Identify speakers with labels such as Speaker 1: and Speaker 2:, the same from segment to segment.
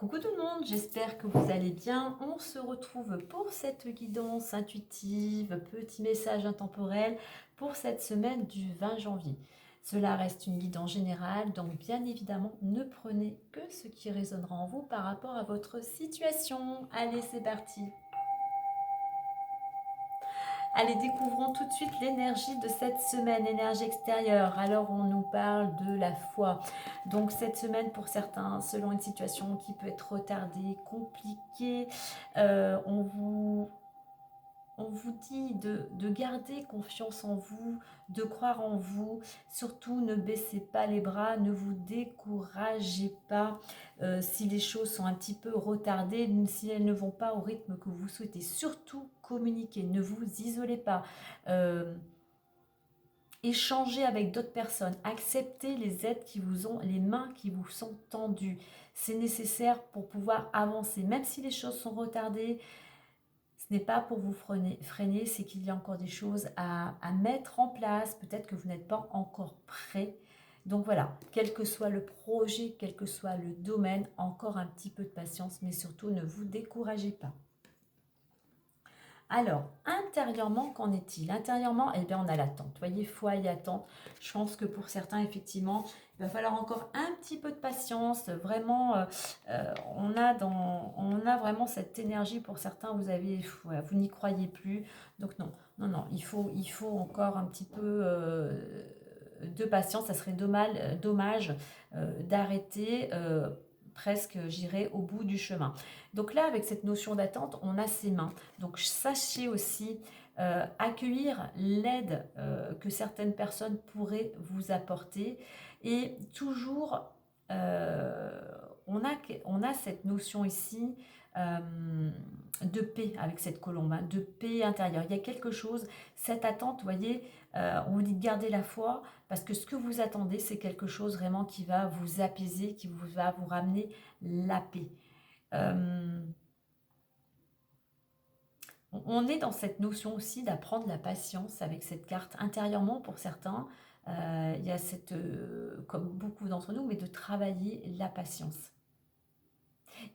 Speaker 1: Coucou tout le monde, j'espère que vous allez bien. On se retrouve pour cette guidance intuitive, petit message intemporel pour cette semaine du 20 janvier. Cela reste une guidance générale, donc bien évidemment, ne prenez que ce qui résonnera en vous par rapport à votre situation. Allez, c'est parti. Allez, découvrons tout de suite l'énergie de cette semaine, énergie extérieure. Alors, on nous parle de la foi. Donc, cette semaine, pour certains, selon une situation qui peut être retardée, compliquée, on vous dit de garder confiance en vous, de croire en vous. Surtout, ne baissez pas les bras, ne vous découragez pas si les choses sont un petit peu retardées, si elles ne vont pas au rythme que vous souhaitez. Surtout, communiquez, ne vous isolez pas. Échangez avec d'autres personnes, acceptez les aides qui vous ont, les mains qui vous sont tendues. C'est nécessaire pour pouvoir avancer, même si les choses sont retardées. Ce n'est pas pour vous freiner, c'est qu'il y a encore des choses à mettre en place. Peut-être que vous n'êtes pas encore prêt. Donc voilà, quel que soit le projet, quel que soit le domaine, encore un petit peu de patience, mais surtout ne vous découragez pas. Alors, intérieurement, qu'en est-il? Intérieurement, eh bien, on a l'attente. Voyez, foi et attente. Je pense que pour certains, effectivement, il va falloir encore un petit peu de patience. Vraiment, on a vraiment cette énergie. Pour certains, vous n'y croyez plus. Donc non, non, non, il faut encore un petit peu de patience. Ça serait dommage d'arrêter presque, j'irai au bout du chemin. Donc là, avec cette notion d'attente, on a ses mains. Donc sachez aussi accueillir l'aide que certaines personnes pourraient vous apporter. Et toujours, on a cette notion ici de paix avec cette colombe, hein, de paix intérieure. Il y a quelque chose, cette attente, vous voyez, on vous dit de garder la foi, parce que ce que vous attendez, c'est quelque chose vraiment qui va vous apaiser, va vous ramener la paix. On est dans cette notion aussi d'apprendre la patience avec cette carte intérieurement pour certains. Il y a comme beaucoup d'entre nous, mais de travailler la patience.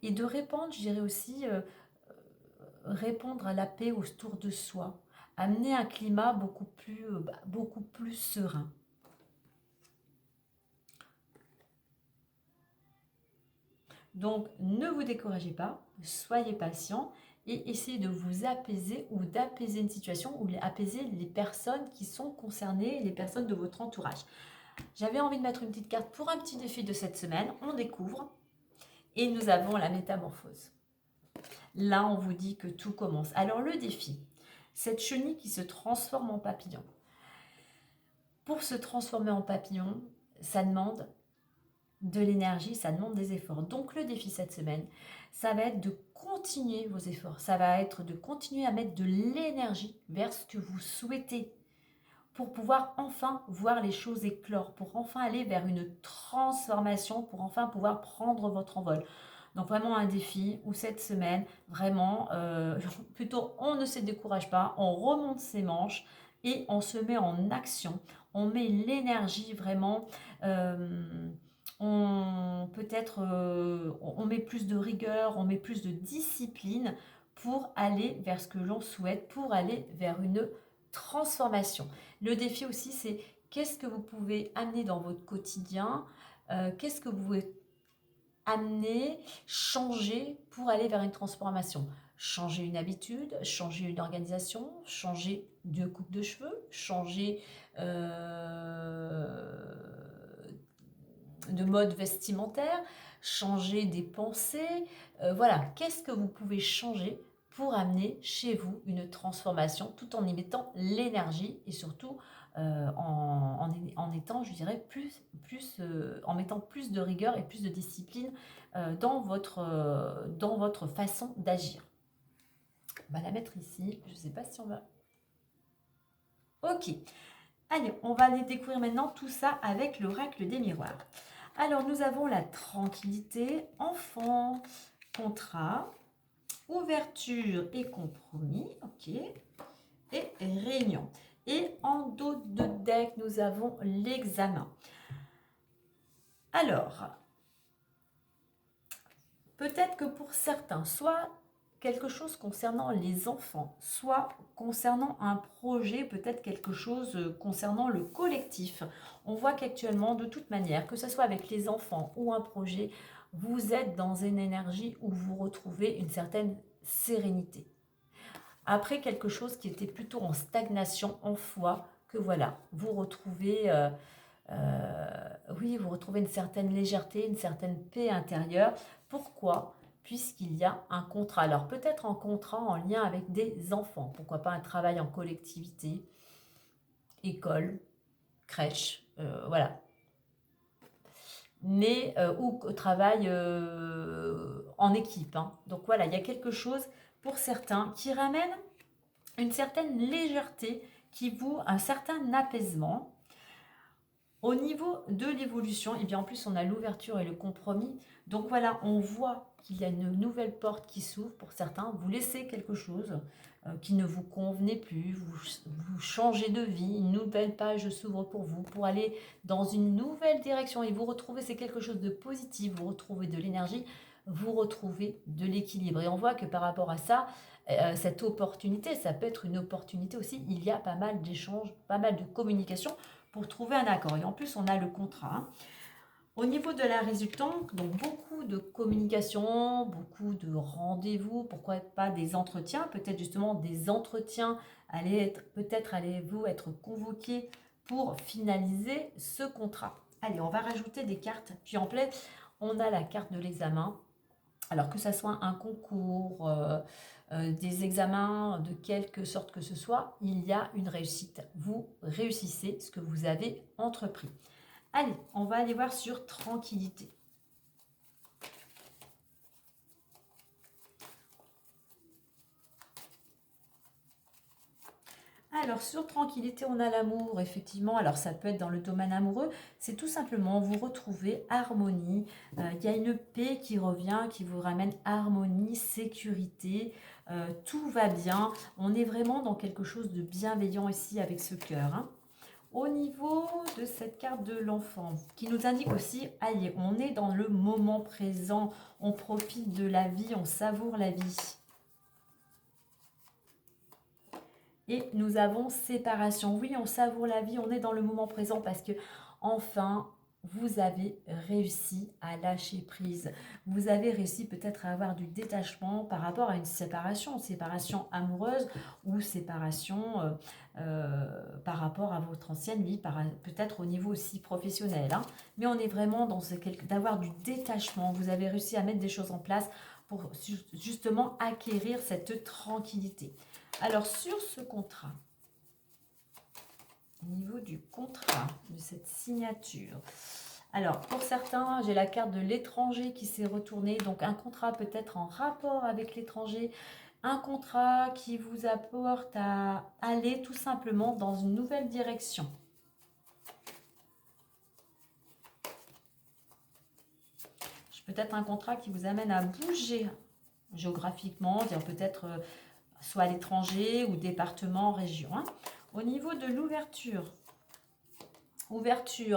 Speaker 1: Et de répandre, je dirais aussi, répondre à la paix autour de soi. Amener un climat beaucoup plus serein. Donc, ne vous découragez pas, soyez patient et essayez de vous apaiser ou d'apaiser une situation ou apaiser les personnes qui sont concernées, les personnes de votre entourage. J'avais envie de mettre une petite carte pour un petit défi de cette semaine. On découvre et nous avons la métamorphose. Là, on vous dit que tout commence. Alors, le défi, cette chenille qui se transforme en papillon. Pour se transformer en papillon, ça demande de l'énergie, ça demande des efforts. Donc le défi cette semaine, ça va être de continuer vos efforts. Ça va être de continuer à mettre de l'énergie vers ce que vous souhaitez pour pouvoir enfin voir les choses éclore, pour enfin aller vers une transformation, pour enfin pouvoir prendre votre envol. Donc vraiment un défi où cette semaine, vraiment, plutôt on ne se décourage pas, on remonte ses manches et on se met en action. On met l'énergie vraiment... on met plus de rigueur, on met plus de discipline pour aller vers ce que l'on souhaite, pour aller vers une transformation. Le défi aussi, c'est qu'est-ce que vous pouvez amener dans votre quotidien, qu'est-ce que vous pouvez amener, changer pour aller vers une transformation. Changer une habitude, changer une organisation, changer de coupe de cheveux, changer de mode vestimentaire, changer des pensées. Voilà, qu'est-ce que vous pouvez changer pour amener chez vous une transformation tout en y mettant l'énergie et surtout en étant, je dirais, en mettant plus de rigueur et plus de discipline dans votre façon d'agir. On va la mettre ici. Je ne sais pas si on va... Ok. Allez, on va aller découvrir maintenant tout ça avec l'oracle des miroirs. Alors, nous avons la tranquillité, enfant, contrat, ouverture et compromis, ok, et réunion. Et en dos de deck, nous avons l'examen. Alors, Peut-être que pour certains, soit quelque chose concernant les enfants, soit concernant un projet, peut-être quelque chose concernant le collectif. On voit qu'actuellement, de toute manière, que ce soit avec les enfants ou un projet, vous êtes dans une énergie où vous retrouvez une certaine sérénité. Après quelque chose qui était plutôt en stagnation, en foi, que voilà, vous retrouvez, oui, vous retrouvez une certaine légèreté, une certaine paix intérieure. Pourquoi? Puisqu'il y a un contrat. Alors peut-être un contrat en lien avec des enfants. Pourquoi pas un travail en collectivité, école, crèche, voilà. Mais, ou travail en équipe, hein. Donc voilà, il y a quelque chose pour certains qui ramène une certaine légèreté, qui vous, un certain apaisement. Au niveau de l'évolution, et bien en plus on a l'ouverture et le compromis. Donc voilà, on voit qu'il y a une nouvelle porte qui s'ouvre pour certains. Vous laissez quelque chose qui ne vous convenait plus, vous changez de vie, une nouvelle page s'ouvre pour vous, pour aller dans une nouvelle direction et vous retrouvez, c'est quelque chose de positif, vous retrouvez de l'énergie, vous retrouvez de l'équilibre. Et on voit que par rapport à ça, cette opportunité, ça peut être une opportunité aussi, il y a pas mal d'échanges, pas mal de communication pour trouver un accord. Et en plus, on a le contrat, hein. Au niveau de la résultante, donc beaucoup de communication, beaucoup de rendez-vous, pourquoi pas des entretiens, peut-être justement des entretiens, peut-être allez-vous être convoqué pour finaliser ce contrat. Allez, on va rajouter des cartes, puis en plein, on a la carte de l'examen. Alors que ça soit un concours, des examens de quelque sorte que ce soit, il y a une réussite. Vous réussissez ce que vous avez entrepris. Allez, on va aller voir sur tranquillité. Alors, sur tranquillité, on a l'amour, effectivement. Alors, ça peut être dans le domaine amoureux. C'est tout simplement vous retrouver harmonie. Il y a une paix qui revient, qui vous ramène harmonie, sécurité. Tout va bien. On est vraiment dans quelque chose de bienveillant ici avec ce cœur, hein. Au niveau de cette carte de l'enfant, qui nous indique aussi, allez, on est dans le moment présent. On profite de la vie, on savoure la vie. Et nous avons séparation. Oui, on savoure la vie, on est dans le moment présent parce que enfin, vous avez réussi à lâcher prise. Vous avez réussi peut-être à avoir du détachement par rapport à une séparation amoureuse ou séparation par rapport à votre ancienne vie, peut-être au niveau aussi professionnel, hein. Mais on est vraiment dans d'avoir du détachement. Vous avez réussi à mettre des choses en place pour justement acquérir cette tranquillité. Alors, sur ce contrat, au niveau du contrat, de cette signature, alors, pour certains, j'ai la carte de l'étranger qui s'est retournée. Donc, un contrat peut-être en rapport avec l'étranger. Un contrat qui vous apporte à aller tout simplement dans une nouvelle direction. Peut-être un contrat qui vous amène à bouger géographiquement, dire peut-être soit à l'étranger ou département, région, hein. Au niveau de l'ouverture,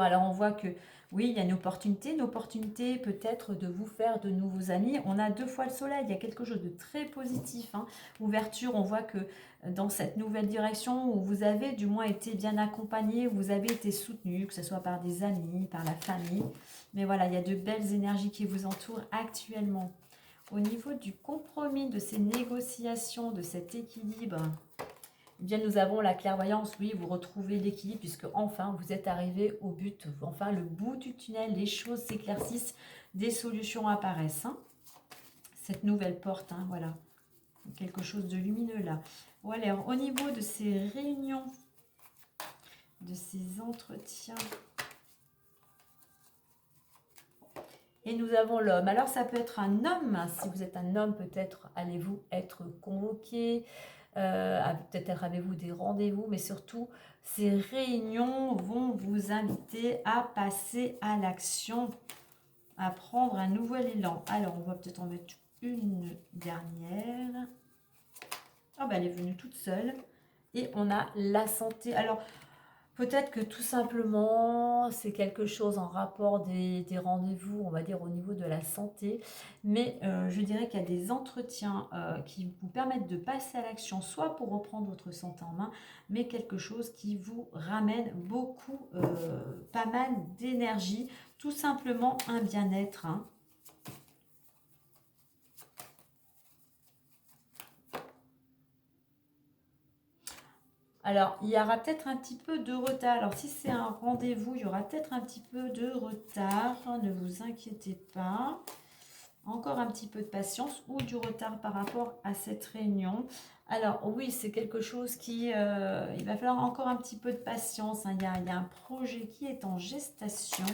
Speaker 1: alors on voit que oui, il y a une opportunité peut-être de vous faire de nouveaux amis. On a 2 fois le soleil, il y a quelque chose de très positif, hein. Ouverture, on voit que dans cette nouvelle direction où vous avez du moins été bien accompagné, vous avez été soutenu, que ce soit par des amis, par la famille. Mais voilà, il y a de belles énergies qui vous entourent actuellement. Au niveau du compromis, de ces négociations, de cet équilibre, eh bien, nous avons la clairvoyance. Oui, vous retrouvez l'équilibre puisque enfin, vous êtes arrivé au but. Enfin, le bout du tunnel, les choses s'éclaircissent, des solutions apparaissent, hein. Cette nouvelle porte, hein, voilà. Quelque chose de lumineux là. Voilà, au niveau de ces réunions, de ces entretiens... Et nous avons l'homme. Alors, ça peut être un homme. Si vous êtes un homme, peut-être allez-vous être convoqué. Peut-être avez-vous des rendez-vous. Mais surtout, ces réunions vont vous inviter à passer à l'action, à prendre un nouvel élan. Alors, on va peut-être en mettre une dernière. Ah, ben, elle est venue toute seule. Et on a la santé. Alors, Peut-être que tout simplement, c'est quelque chose en rapport des rendez-vous, on va dire au niveau de la santé, mais je dirais qu'il y a des entretiens qui vous permettent de passer à l'action, soit pour reprendre votre santé en main, mais quelque chose qui vous ramène beaucoup, pas mal d'énergie, tout simplement un bien-être, hein. Alors, il y aura peut-être un petit peu de retard. Alors, si c'est un rendez-vous, il y aura peut-être un petit peu de retard. Ne vous inquiétez pas. Encore un petit peu de patience ou du retard par rapport à cette réunion. Alors, oui, c'est quelque chose qui... il va falloir encore un petit peu de patience, hein. Il y a un projet qui est en gestation.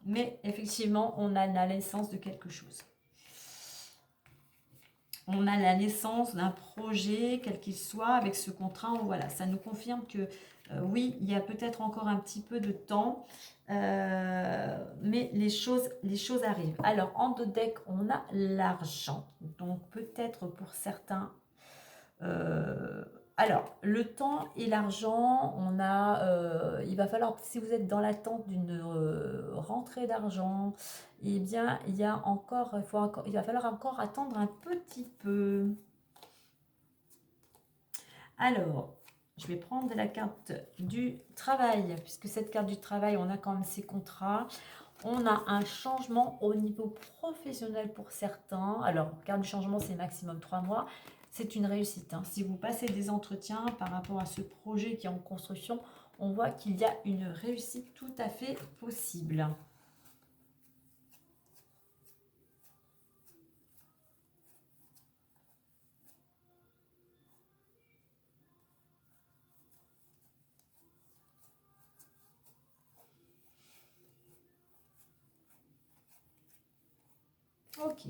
Speaker 1: Mais effectivement, on a la naissance de quelque chose. On a la naissance d'un projet, quel qu'il soit, avec ce contrat. Voilà, ça nous confirme que oui, il y a peut-être encore un petit peu de temps, mais les choses arrivent. Alors, en deux decks, on a l'argent. Donc, peut-être pour certains... alors, le temps et l'argent, il va falloir, si vous êtes dans l'attente d'une rentrée d'argent, eh bien, il va falloir encore attendre un petit peu. Alors, je vais prendre la carte du travail, puisque cette carte du travail, on a quand même ces contrats. On a un changement au niveau professionnel pour certains. Alors, carte du changement, c'est maximum 3 mois. C'est une réussite, hein. Si vous passez des entretiens par rapport à ce projet qui est en construction, on voit qu'il y a une réussite tout à fait possible. Ok.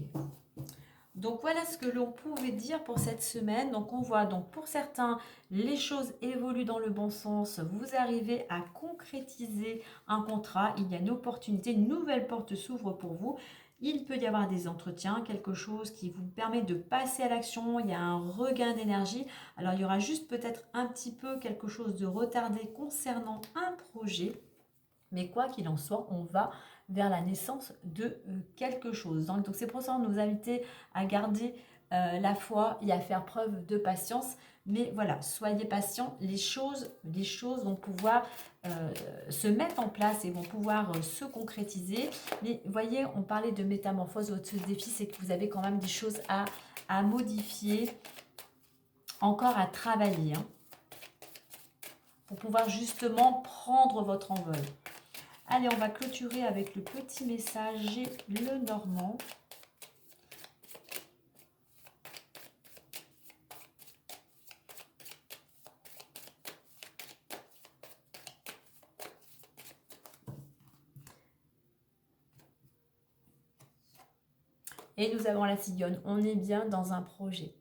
Speaker 1: Donc voilà ce que l'on pouvait dire pour cette semaine. Donc on voit, donc pour certains, les choses évoluent dans le bon sens. Vous arrivez à concrétiser un contrat. Il y a une opportunité, une nouvelle porte s'ouvre pour vous. Il peut y avoir des entretiens, quelque chose qui vous permet de passer à l'action. Il y a un regain d'énergie. Alors il y aura juste peut-être un petit peu quelque chose de retardé concernant un projet. Mais quoi qu'il en soit, on va vers la naissance de quelque chose. Donc c'est pour ça qu'on nous invite à garder la foi et à faire preuve de patience. Mais voilà, soyez patients, les choses vont pouvoir se mettre en place et vont pouvoir se concrétiser. Mais voyez, on parlait de métamorphose. Votre défi, c'est que vous avez quand même des choses à modifier, encore à travailler, hein, pour pouvoir justement prendre votre envol. Allez, on va clôturer avec le petit messager, le Normand. Et nous avons la Cigogne. On est bien dans un projet.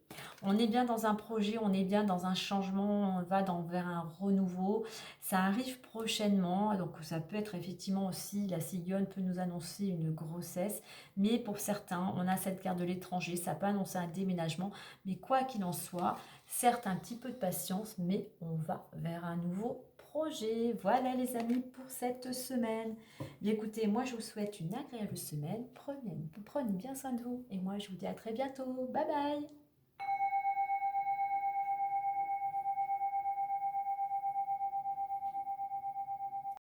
Speaker 1: On est bien dans un projet, on est bien dans un changement, on va vers un renouveau. Ça arrive prochainement, donc ça peut être effectivement aussi, la cigogne peut nous annoncer une grossesse. Mais pour certains, on a cette carte de l'étranger, ça peut annoncer un déménagement. Mais quoi qu'il en soit, certes un petit peu de patience, mais on va vers un nouveau projet. Voilà les amis pour cette semaine. Écoutez, moi je vous souhaite une agréable semaine. Prenez bien soin de vous. Et moi je vous dis à très bientôt. Bye bye.